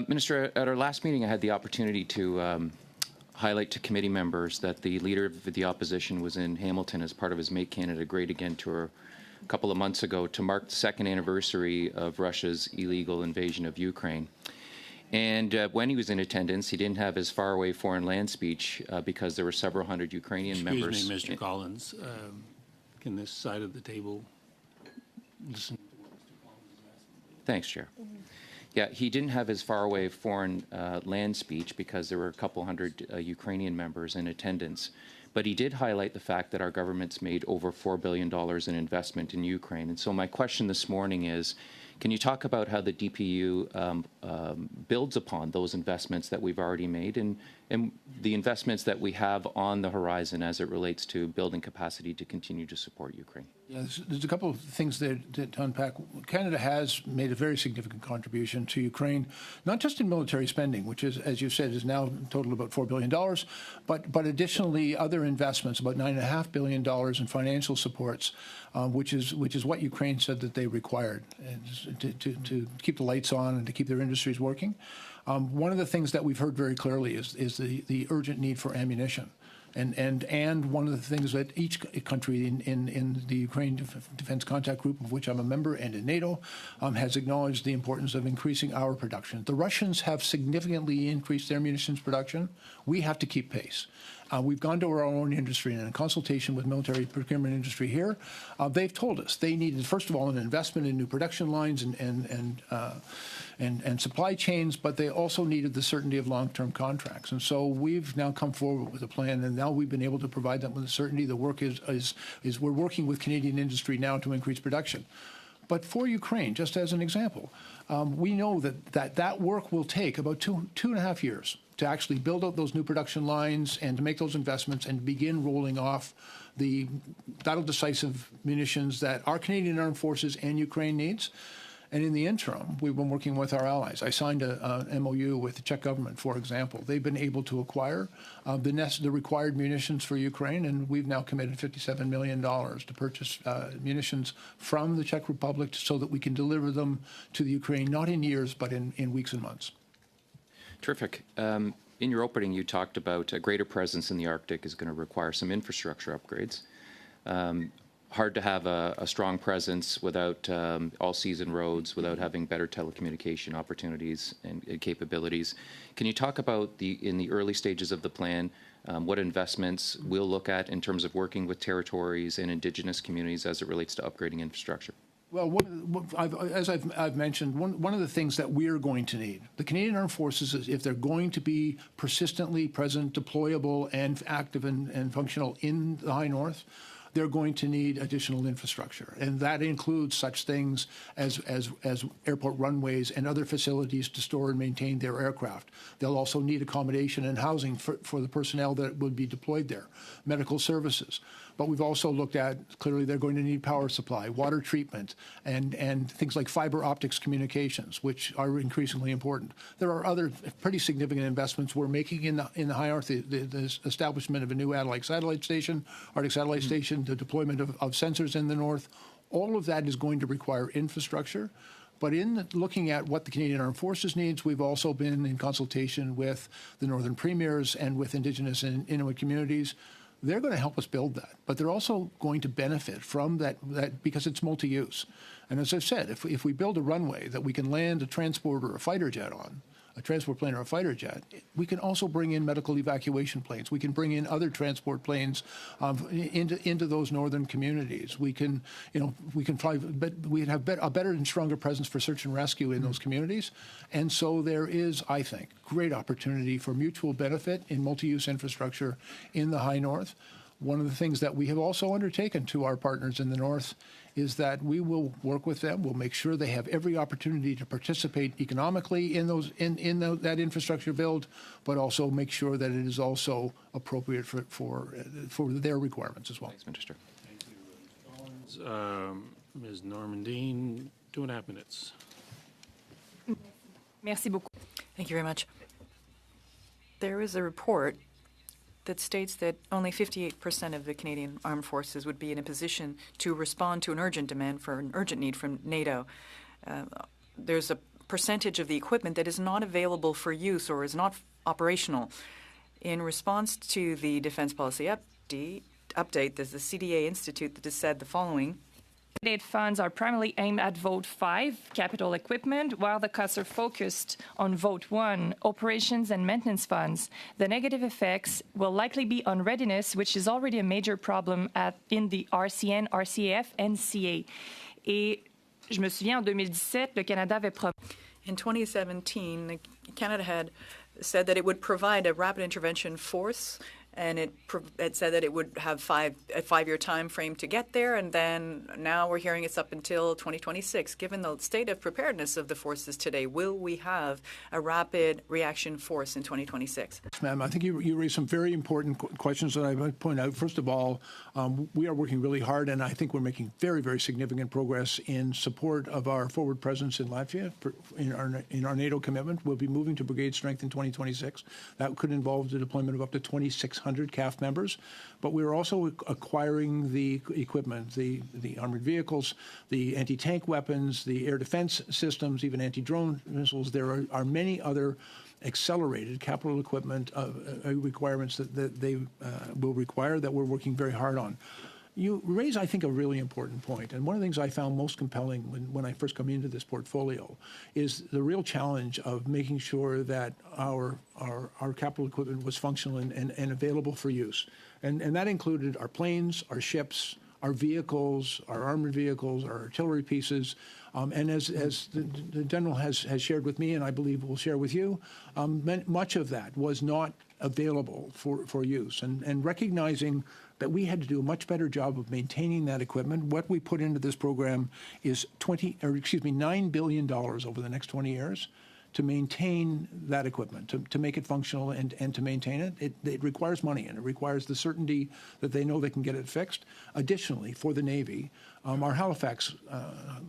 Minister, at our last meeting, I had the opportunity to highlight to committee members that the Leader of the Opposition was in Hamilton as part of his Make Canada Great Again tour a couple of months ago to mark the second anniversary of Russia's illegal invasion of Ukraine. And when he was in attendance, he didn't have his faraway foreign land speech because there were several hundred Ukrainian members. Excuse me, Mr. Collins. Can this side of the table listen? Thanks, Chair. Yeah, he didn't have his faraway foreign land speech because there were a couple hundred Ukrainian members in attendance. But he did highlight the fact that our government's made over $4 billion in investment in Ukraine. And so my question this morning is, can you talk about how the DPU builds upon those investments that we've already made and the investments that we have on the horizon as it relates to building capacity to continue to support Ukraine? Yeah, there's a couple of things to unpack. Canada has made a very significant contribution to Ukraine, not just in military spending, which is, as you said, is now total about $4 billion, but additionally other investments, about $9.5 billion in financial supports, which is what Ukraine said that they required to keep the lights on and to keep their industries working. One of the things that we've heard very clearly is the urgent need for ammunition. And one of the things that each country in the Ukraine Defense Contact Group, of which I'm a member, and in NATO, has acknowledged the importance of increasing our production. The Russians have significantly increased their munitions production. We have to keep pace. We've gone to our own industry, and in consultation with military procurement industry here, they've told us they needed, first of all, an investment in new production lines and supply chains, but they also needed the certainty of long-term contracts. And so we've now come forward with a plan, and now we've been able to provide them with the certainty. The work is we're working with Canadian industry now to increase production. But for Ukraine, just as an example, we know that work will take about two and a half years to actually build out those new production lines and to make those investments and begin rolling off the battle-decisive munitions that our Canadian Armed Forces and Ukraine needs. And in the interim, we've been working with our allies. I signed an MOU with the Czech government, for example. They've been able to acquire the required munitions for Ukraine, and we've now committed $57 million to purchase munitions from the Czech Republic so that we can deliver them to the Ukraine, not in years, but in weeks and months. Terrific. In your opening, you talked about a greater presence in the Arctic is going to require some infrastructure upgrades. Hard to have a strong presence without all-season roads, without having better telecommunication opportunities and capabilities. Can you talk about, in the early stages of the plan, what investments we'll look at in terms of working with territories and Indigenous communities as it relates to upgrading infrastructure? Well, as I've mentioned, one of the things that we're going to need, the Canadian Armed Forces, if they're going to be persistently present, deployable, and active and functional in the High North, they're going to need additional infrastructure. And that includes such things as airport runways and other facilities to store and maintain their aircraft. They'll also need accommodation and housing for the personnel that would be deployed there, medical services. But we've also looked at, clearly they're going to need power supply, water treatment, and things like fiber optics communications, which are increasingly important. There are other pretty significant investments we're making in the high North, the establishment of a new Arctic satellite station, the deployment of sensors in the north. All of that is going to require infrastructure. But in looking at what the Canadian Armed Forces needs, we've also been in consultation with the Northern Premiers and with Indigenous and Inuit communities. They're going to help us build that, but they're also going to benefit from that because it's multi-use. And as I've said, if we build a runway that we can land a transport or a fighter jet on, a transport plane or a fighter jet, we can also bring in medical evacuation planes. We can bring in other transport planes into those northern communities. We can fly, but we'd have a better and stronger presence for search and rescue in those communities. And so there is, I think, great opportunity for mutual benefit in multi-use infrastructure in the high north. One of the things that we have also undertaken to our partners in the north is that we will work with them. We'll make sure they have every opportunity to participate economically in that infrastructure build, but also make sure that it is also appropriate for their requirements as well. Thanks, Minister. Thank you, Mr. Collins. Ms. Normandine, 2.5 minutes. Merci beaucoup. Thank you very much. There is a report that states that only 58% of the Canadian Armed Forces would be in a position to respond to an urgent demand for an urgent need from NATO. There's a percentage of the equipment that is not available for use or is not operational. In response to the Defence Policy update, there's the CDA Institute that has said the following. State funds are primarily aimed at Vote 5, capital equipment, while the cuts are focused on Vote 1, operations and maintenance funds. The negative effects will likely be on readiness, which is already a major problem in the RCN, RCAF, and CA. Et je me souviens, en 2017, le Canada avait promis. In 2017, Canada had said that it would provide a rapid intervention force, and it said that it would have a five-year time frame to get there, and then now we're hearing it's up until 2026. Given the state of preparedness of the forces today, will we have a rapid reaction force in 2026? Ma'am, I think you raised some very important questions that I might point out. First of all, we are working really hard, and I think we're making very, very significant progress in support of our forward presence in Latvia. In our NATO commitment, we'll be moving to brigade strength in 2026. That could involve the deployment of up to 2,600 CAF members, but we're also acquiring the equipment, the armored vehicles, the anti-tank weapons, the air defense systems, even anti-drone missiles. There are many other accelerated capital equipment requirements that they will require that we're working very hard on. You raise, I think, a really important point. And one of the things I found most compelling when I first come into this portfolio is the real challenge of making sure that our capital equipment was functional and available for use. And that included our planes, our ships, our vehicles, our armored vehicles, our artillery pieces. And as the General has shared with me, and I believe will share with you, much of that was not available for use. And recognizing that we had to do a much better job of maintaining that equipment. What we put into this program is $9 billion over the next 20 years to maintain that equipment, to make it functional and to maintain it. It requires money, and it requires the certainty that they know they can get it fixed. Additionally, for the Navy, our Halifax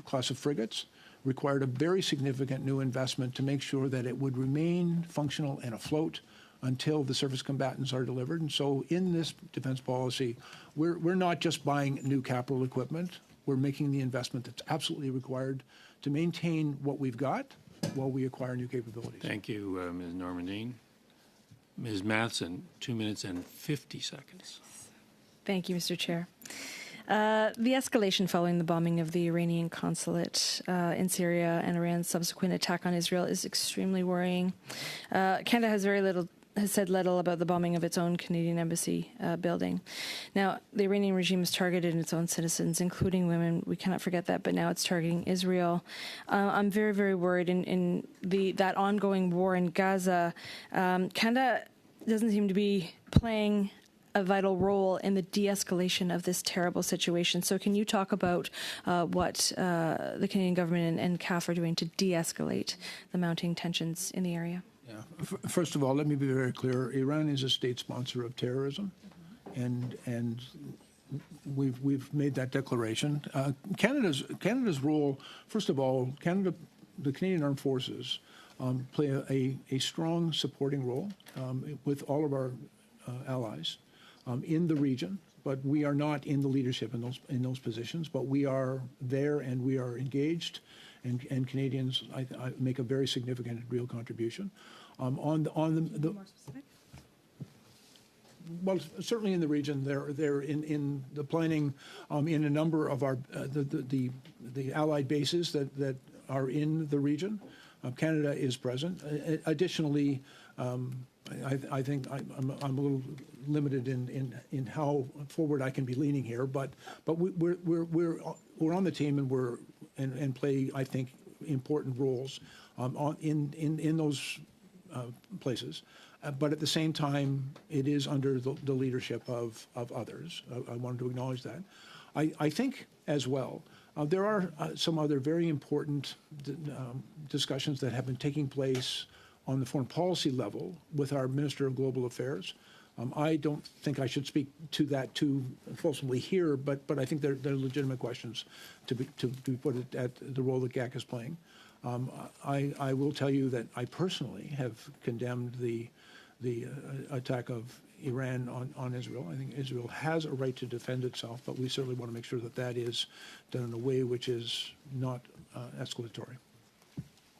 class of frigates required a very significant new investment to make sure that it would remain functional and afloat until the surface combatants are delivered. And so in this defense policy, we're not just buying new capital equipment. We're making the investment that's absolutely required to maintain what we've got while we acquire new capabilities. Thank you, Ms. Normandine. Ms. Matheson, 2 minutes and 50 seconds. Thank you, Mr. Chair. The escalation following the bombing of the Iranian consulate in Syria and Iran's subsequent attack on Israel is extremely worrying. Canada has said little about the bombing of its own Canadian embassy building. Now, the Iranian regime has targeted its own citizens, including women. We cannot forget that, but now it's targeting Israel. I'm very, very worried in that ongoing war in Gaza. Canada doesn't seem to be playing a vital role in the de-escalation of this terrible situation. So can you talk about what the Canadian government and CAF are doing to de-escalate the mounting tensions in the area? Yeah. First of all, let me be very clear. Iran is a state sponsor of terrorism, and we've made that declaration. Canada's role, first of all, the Canadian Armed Forces play a strong supporting role with all of our allies in the region, but we are not in the leadership in those positions. But we are there, and we are engaged, and Canadians I make a very significant and real contribution. On the More specific? Well, certainly in the region, they're in the planning in a number of our the allied bases that are in the region. Canada is present. Additionally, I think I'm a little limited in how forward I can be leaning here, but we're on the team, and play, I think, important roles in those places. But at the same time, it is under the leadership of others. I wanted to acknowledge that. I think as well, there are some other very important discussions that have been taking place on the foreign policy level with our Minister of Global Affairs. I don't think I should speak to that too fulsomely here, but I think they're legitimate questions to be put at the role that GAC is playing. I will tell you that I personally have condemned the attack of Iran on Israel. I think Israel has a right to defend itself, but we certainly want to make sure that is done in a way which is not escalatory.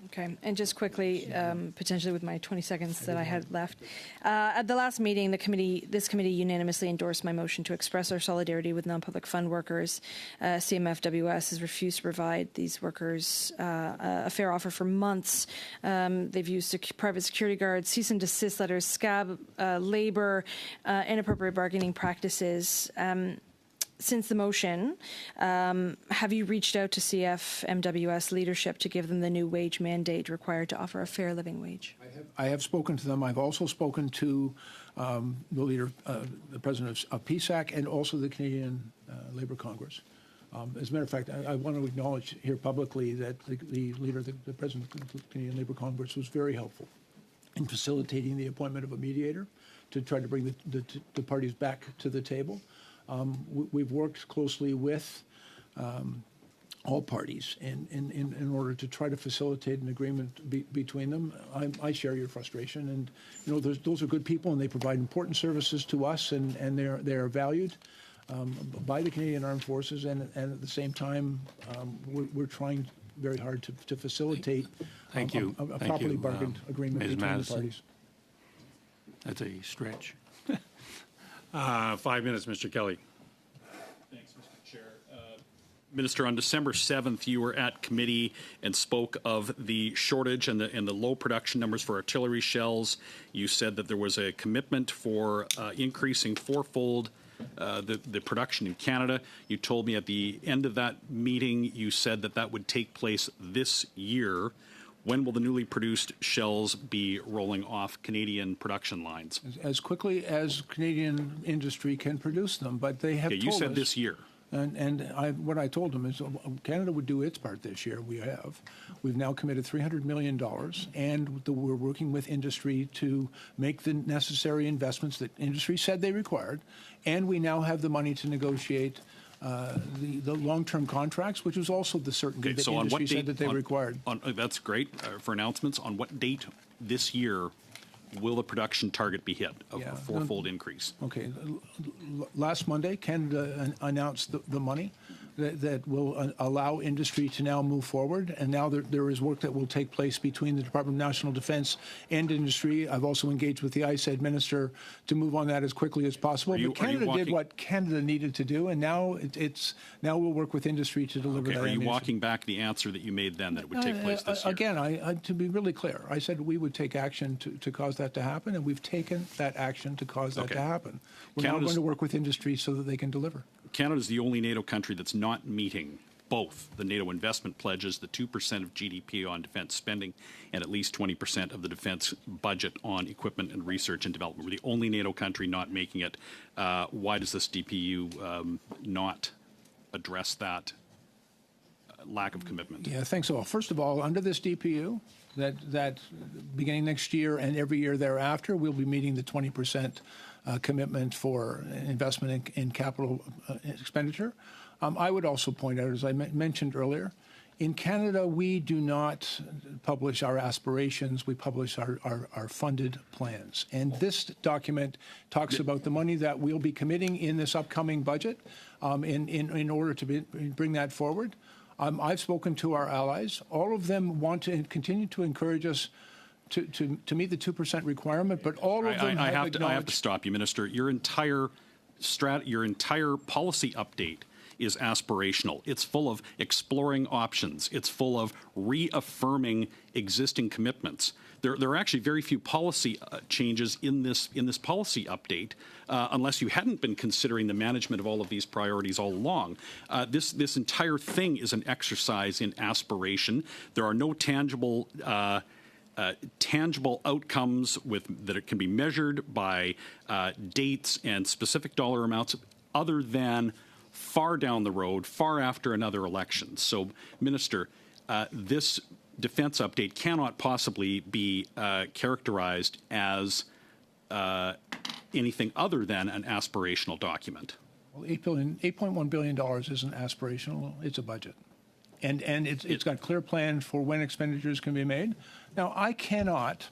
Okay, and just quickly, potentially with my 20 seconds that I had left, at the last meeting, this committee unanimously endorsed my motion to express our solidarity with non-public fund workers. CMFWS has refused to provide these workers a fair offer for months. They've used private security guards, cease and desist letters, scab labor, inappropriate bargaining practices. Since the motion, have you reached out to CFMWS leadership to give them the new wage mandate required to offer a fair living wage? I have spoken to them. I've also spoken to the leader, the president of PSAC, and also the Canadian Labour Congress. As a matter of fact, I want to acknowledge here publicly that the leader, the president of the Canadian Labour Congress, was very helpful in facilitating the appointment of a mediator to try to bring the parties back to the table. We've worked closely with all parties in order to try to facilitate an agreement between them. I share your frustration, and those are good people, and they provide important services to us, and they are valued by the Canadian Armed Forces, and at the same time, we're trying very hard to facilitate a properly bargained agreement Ms. between Madison. the parties. That's a stretch. 5 minutes, Mr. Kelly. Thanks, Mr. Chair. Minister, on December 7th, you were at committee and spoke of the shortage and the low production numbers for artillery shells. You said that there was a commitment for increasing fourfold the production in Canada. You told me at the end of that meeting, you said that would take place this year. When will the newly produced shells be rolling off Canadian production lines? As quickly as Canadian industry can produce them, but they have told us... You said this year. What I told them is Canada would do its part this year. We have. We've now committed $300 million, and we're working with industry to make the necessary investments that industry said they required, and we now have the money to negotiate the long-term contracts, which was also the certainty that industry said that they required. That's great for announcements. On what date this year will the production target be hit of a fourfold increase? Okay. Last Monday, Canada announced the money that will allow industry to now move forward. And now there is work that will take place between the Department of National Defense and industry. I've also engaged with the ISED minister to move on that as quickly as possible. But Canada did what Canada needed to do, and now we'll work with industry to deliver that. Are you walking back the answer that you made then that it would take place this year? Again, to be really clear, I said we would take action to cause that to happen, and we've taken that action to cause that to happen. We're now going to work with industry so that they can deliver. Canada is the only NATO country that's not meeting both the NATO investment pledges, the 2% of GDP on defense spending, and at least 20% of the defense budget on equipment and research and development. We're the only NATO country not making it. Why does this DPU not address that lack of commitment? Yeah, thanks. So, first of all, under this DPU, that beginning next year and every year thereafter, we'll be meeting the 20% commitment for investment in capital expenditure. I would also point out, as I mentioned earlier, in Canada, we do not publish our aspirations. We publish our funded plans. And this document talks about the money that we'll be committing in this upcoming budget in order to bring that forward. I've spoken to our allies. All of them want to continue to encourage us to meet the 2% requirement, but all of them I have to stop you, Minister. Your entire policy update is aspirational. It's full of exploring options. It's full of reaffirming existing commitments. There are actually very few policy changes in this policy update, unless you hadn't been considering the management of all of these priorities all along. This entire thing is an exercise in aspiration. There are no tangible outcomes that it can be measured by dates and specific dollar amounts, other than far down the road, far after another election. So, Minister, this defense update cannot possibly be characterized as anything other than an aspirational document. Well, $8.1 billion isn't aspirational. It's a budget. And it's got a clear plan for when expenditures can be made. Now, I cannot,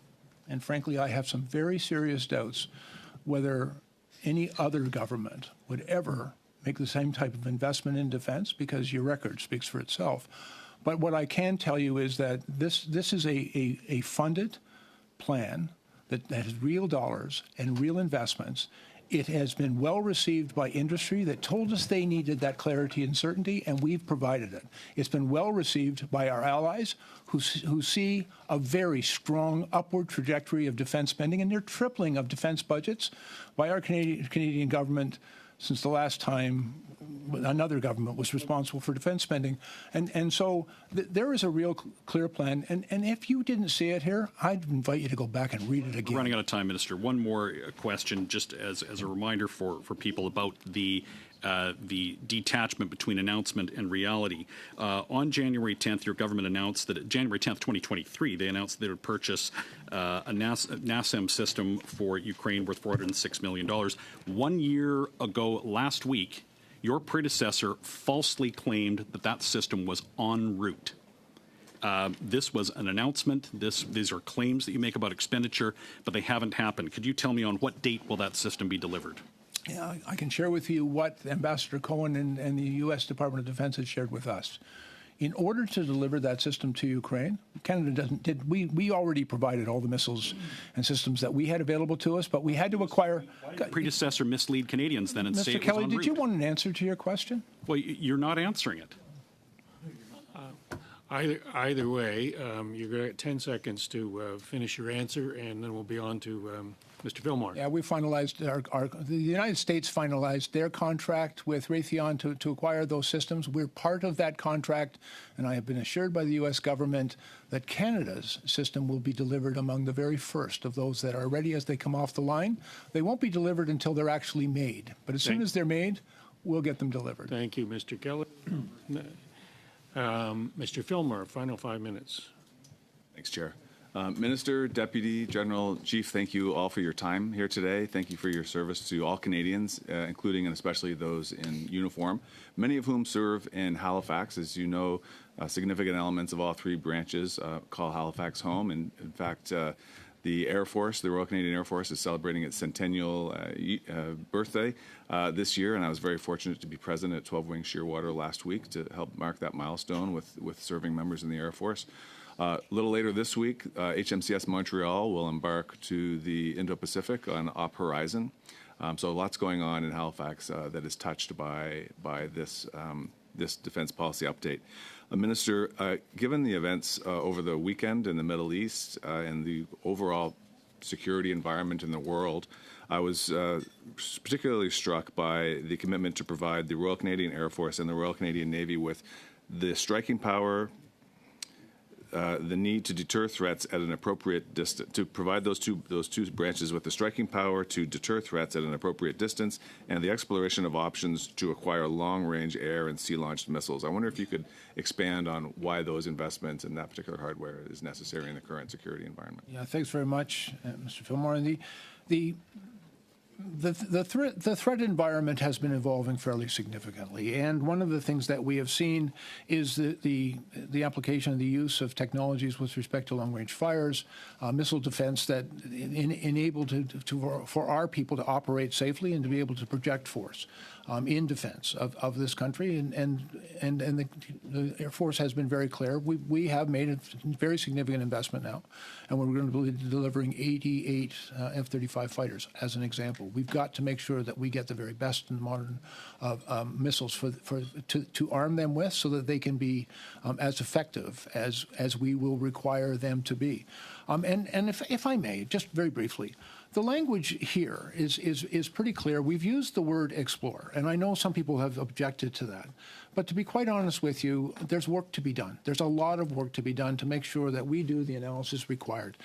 and frankly, I have some very serious doubts whether any other government would ever make the same type of investment in defense, because your record speaks for itself. But what I can tell you is that this is a funded plan that has real dollars and real investments. It has been well received by industry that told us they needed that clarity and certainty, and we've provided it. It's been well received by our allies who see a very strong upward trajectory of defense spending, and they're tripling of defense budgets by our Canadian government since the last time another government was responsible for defense spending. And so there is a real clear plan. And if you didn't see it here, I'd invite you to go back and read it again. We're running out of time, Minister. One more question, just as a reminder for people about the detachment between announcement and reality. On January 10th, your government announced that January 10th, 2023, they announced they would purchase a NASAM system for Ukraine worth $406 million. 1 year ago last week, your predecessor falsely claimed that system was en route. This was an announcement. These are claims that you make about expenditure, but they haven't happened. Could you tell me on what date will that system be delivered? Yeah, I can share with you what Ambassador Cohen and the U.S. Department of Defense has shared with us. In order to deliver that system to Ukraine, Canada we already provided all the missiles and systems that we had available to us, but we had to acquire. Why did the predecessor mislead Canadians then and say it was en route? Mr. Kelly, did you want an answer to your question? Well, you're not answering it. Either way, you're going to get 10 seconds to finish your answer, and then we'll be on to Mr. Fillmore. Yeah, we finalized the United States finalized their contract with Raytheon to acquire those systems. We're part of that contract, and I have been assured by the U.S. government that Canada's system will be delivered among the very first of those that are ready as they come off the line. They won't be delivered until they're actually made, but as soon as they're made, we'll get them delivered. Thank you, Mr. Kelly. Mr. Fillmore, final 5 minutes. Thanks, Chair. Minister, Deputy, General, Chief, thank you all for your time here today. Thank you for your service to all Canadians, including and especially those in uniform, many of whom serve in Halifax. As you know, significant elements of all three branches call Halifax home. And in fact, the Air Force, the Royal Canadian Air Force, is celebrating its centennial birthday this year, and I was very fortunate to be present at 12 Wing Shearwater last week to help mark that milestone with serving members in the Air Force. A little later this week, HMCS Montreal will embark to the Indo-Pacific on Op Horizon. So lots going on in Halifax that is touched by this defense policy update. Minister, given the events over the weekend in the Middle East and the overall security environment in the world, I was particularly struck by the commitment to provide the Royal Canadian Air Force and the Royal Canadian Navy with the striking power, the need to deter threats at an appropriate distance, to provide those two branches with the striking power to deter threats at an appropriate distance, and the exploration of options to acquire long-range air and sea-launched missiles. I wonder if you could expand on why those investments in that particular hardware is necessary in the current security environment. Yeah, thanks very much, Mr. Fillmore. And the threat environment has been evolving fairly significantly, and one of the things that we have seen is the application and the use of technologies with respect to long-range fires, missile defense that enable for our people to operate safely and to be able to project force in defense of this country, and the Air Force has been very clear. We have made a very significant investment now, and we're going to be delivering 88 F-35 fighters as an example. We've got to make sure that we get the very best and modern missiles to arm them with, so that they can be as effective as we will require them to be. And if I may, just very briefly, the language here is pretty clear. We've used the word explore, and I know some people have objected to that. But to be quite honest with you, there's work to be done. There's a lot of work to be done to make sure that we do the analysis required.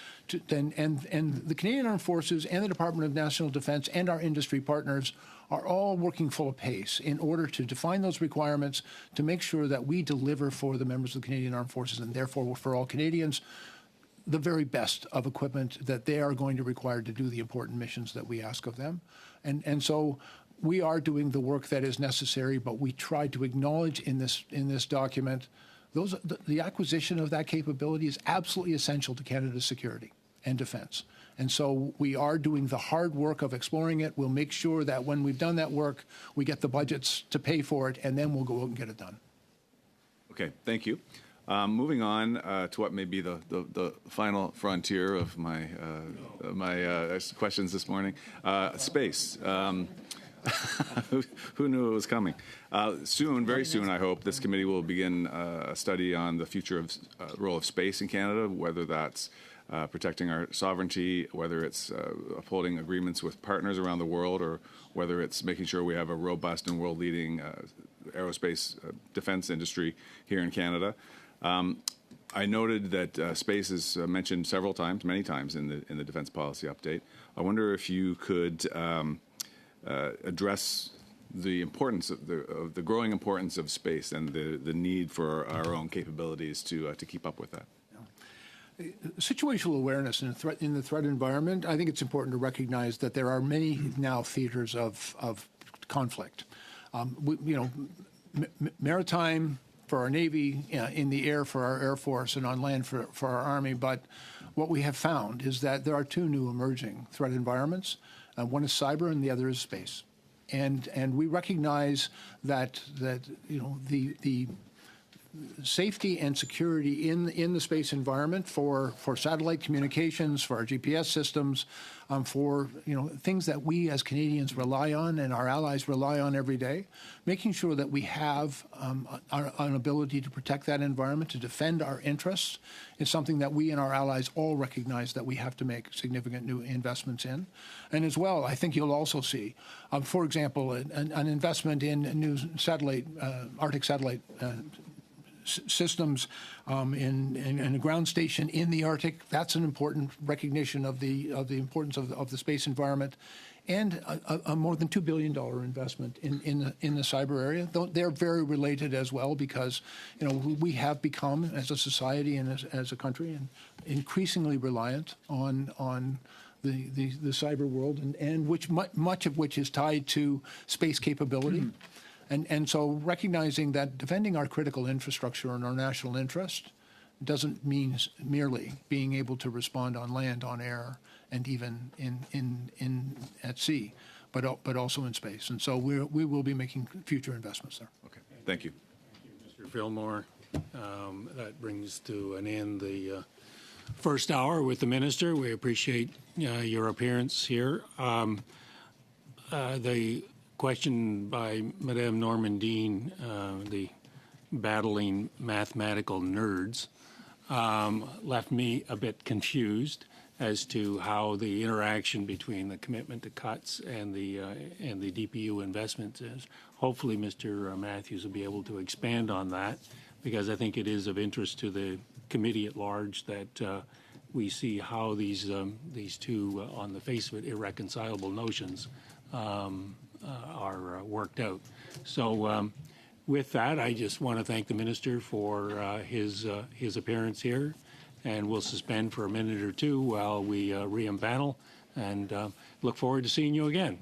And the Canadian Armed Forces and the Department of National Defence and our industry partners are all working full of pace in order to define those requirements, to make sure that we deliver for the members of the Canadian Armed Forces, and therefore for all Canadians, the very best of equipment that they are going to require to do the important missions that we ask of them. And so we are doing the work that is necessary, but we try to acknowledge in this document the acquisition of that capability is absolutely essential to Canada's security and defense. And so we are doing the hard work of exploring it. We'll make sure that when we've done that work, we get the budgets to pay for it, and then we'll go out and get it done. Okay, thank you. Moving on to what may be the final frontier of my questions this morning, space. Who knew it was coming? Soon, very soon, I hope, this committee will begin a study on the future of role of space in Canada, whether that's protecting our sovereignty, whether it's upholding agreements with partners around the world, or whether it's making sure we have a robust and world-leading aerospace defense industry here in Canada. I noted that space is mentioned several times, many times in the defense policy update. I wonder if you could address the importance of the growing importance of space and the need for our own capabilities to keep up with that. Situational awareness in the threat environment, I think it's important to recognize that there are many now theaters of conflict. Maritime for our Navy, in the air for our Air Force, and on land for our Army. But what we have found is that there are two new emerging threat environments. One is cyber, and the other is space. And we recognize that the safety and security in the space environment for satellite communications, for our GPS systems, for things that we as Canadians rely on and our allies rely on every day, making sure that we have an ability to protect that environment, to defend our interests, is something that we and our allies all recognize that we have to make significant new investments in. And as well, I think you'll also see, for example, an investment in new satellite, Arctic satellite systems in a ground station in the Arctic. That's an important recognition of the importance of the space environment, and a more than $2 billion investment in the cyber area. They're very related as well, because we have become, as a society and as a country, and increasingly reliant on the cyber world, and which much of which is tied to space capability. And so recognizing that defending our critical infrastructure and our national interest doesn't mean merely being able to respond on land, on air, and even in at sea, but also in space. And so we will be making future investments there. Okay, thank you. Thank you, Mr. Fillmore. That brings to an end the first hour with the minister. We appreciate your appearance here. The question by Madame Normandine, the battling mathematical nerds, left me a bit confused as to how the interaction between the commitment to cuts and the DPU investments is. Hopefully, Mr. Matthews will be able to expand on that. because I think it is of interest to the committee at large that we see how these two, on the face of it, irreconcilable notions are worked out. So with that, I just want to thank the minister for his appearance here, and we'll suspend for a minute or two while we re-empanel, and look forward to seeing you again.